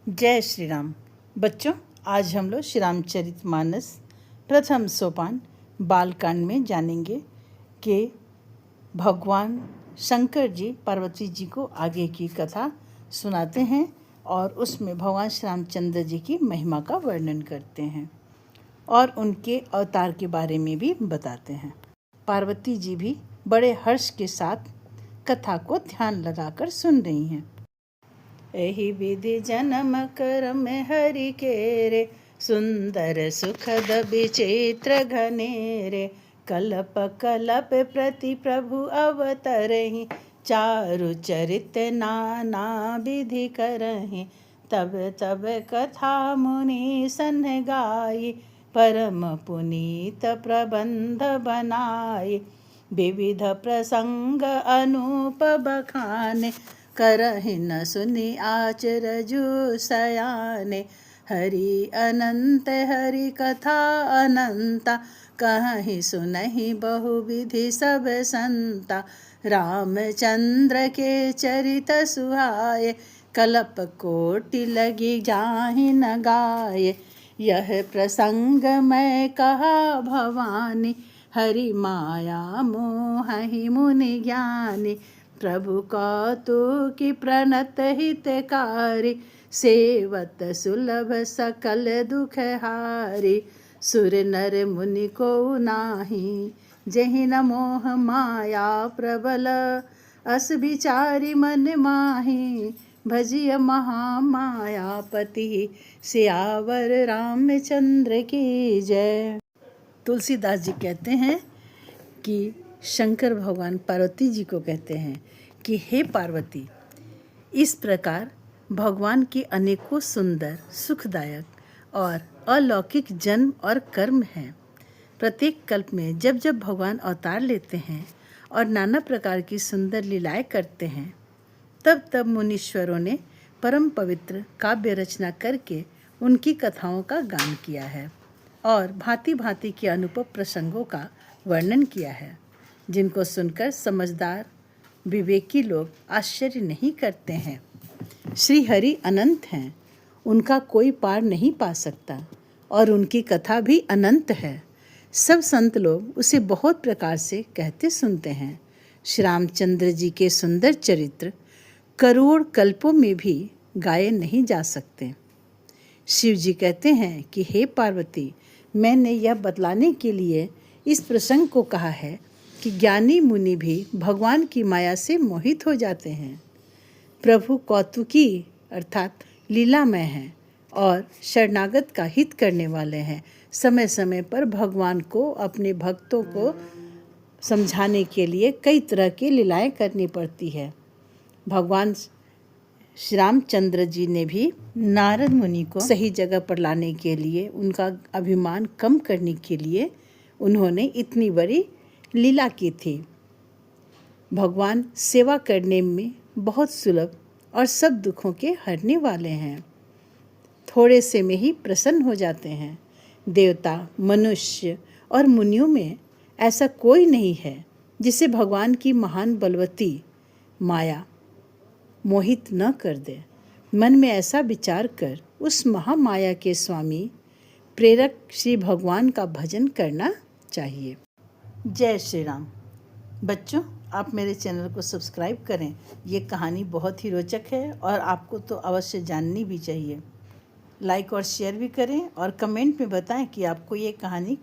जय श्री राम। बच्चों, आज हम लोग श्री रामचरितमानस प्रथम सोपान बालकांड में जानेंगे कि भगवान शंकर जी पार्वती जी को आगे की कथा सुनाते हैं और उसमें भगवान श्री रामचंद्र जी की महिमा का वर्णन करते हैं और उनके अवतार के बारे में भी बताते हैं। पार्वती जी भी बड़े हर्ष के साथ कथा को ध्यान लगाकर सुन रही हैं। एहि विधि जन्म करम हरि केरे, सुंदर सुखद विचित्र घनेरे। कलप कलप प्रति प्रभु अवतरहि, चारु चरित नाना विधि करहि। तब तब कथा मुनि सन गाई, परम पुनीत प्रबंध बनाई। विविध प्रसंग अनूप बखाने, करहि न सुनि आचरजु सयाने। हरि अनंत हरि कथा अनंता, कहि सुनहि बहुविधि सब संता। रामचंद्र के चरित सुहाए, कल्प कोटि लगी जाहि न गाये। यह प्रसंग मैं कहा भवानी, हरि माया मोहि मुनि ज्ञानी। प्रभु कौतुकी प्रणत हितकारी, सेवत सुलभ सकल दुख हारी। सुर नर मुनि को नाही, जेहि न मोह माया प्रबल। अस विचारी मन माही, भजिय महामायापति। सियावर रामचंद्र की जय। तुलसीदास जी कहते हैं कि शंकर भगवान पार्वती जी को कहते हैं कि हे पार्वती, इस प्रकार भगवान के अनेकों सुंदर, सुखदायक और अलौकिक जन्म और कर्म हैं। प्रत्येक कल्प में जब जब भगवान अवतार लेते हैं और नाना प्रकार की सुंदर लीलाएं करते हैं, तब तब मुनीश्वरों ने परम पवित्र काव्य रचना करके उनकी कथाओं का गान किया है और भांति भांति के अनुपम प्रसंगों का वर्णन किया है, जिनको सुनकर समझदार विवेकी लोग आश्चर्य नहीं करते हैं। श्री हरि अनंत हैं, उनका कोई पार नहीं पा सकता और उनकी कथा भी अनंत है। सब संत लोग उसे बहुत प्रकार से कहते सुनते हैं। श्री रामचंद्र जी के सुंदर चरित्र करोड़ कल्पों में भी गाए नहीं जा सकते। शिव जी कहते हैं कि हे पार्वती, मैंने यह बतलाने के लिए इस प्रसंग को कहा है कि ज्ञानी मुनि भी भगवान की माया से मोहित हो जाते हैं। प्रभु कौतुकी अर्थात लीलामय हैं और शरणागत का हित करने वाले हैं। समय समय पर भगवान को अपने भक्तों को समझाने के लिए कई तरह की लीलाएं करनी पड़ती है। भगवान श्री रामचंद्र जी ने भी नारद मुनि को सही जगह पर लाने के लिए, उनका अभिमान कम करने के लिए उन्होंने इतनी बड़ी लीला की थी। भगवान सेवा करने में बहुत सुलभ और सब दुखों के हरने वाले हैं। थोड़े से में ही प्रसन्न हो जाते हैं। देवता, मनुष्य और मुनियों में ऐसा कोई नहीं है जिसे भगवान की महान बलवती माया मोहित न कर दे। मन में ऐसा विचार कर उस महामाया के स्वामी प्रेरक श्री भगवान का भजन करना चाहिए। जय श्री राम। बच्चों, आप मेरे चैनल को सब्सक्राइब करें। ये कहानी बहुत ही रोचक है और आपको तो अवश्य जाननी भी चाहिए। लाइक और शेयर भी करें और कमेंट में बताएं कि आपको ये कहानी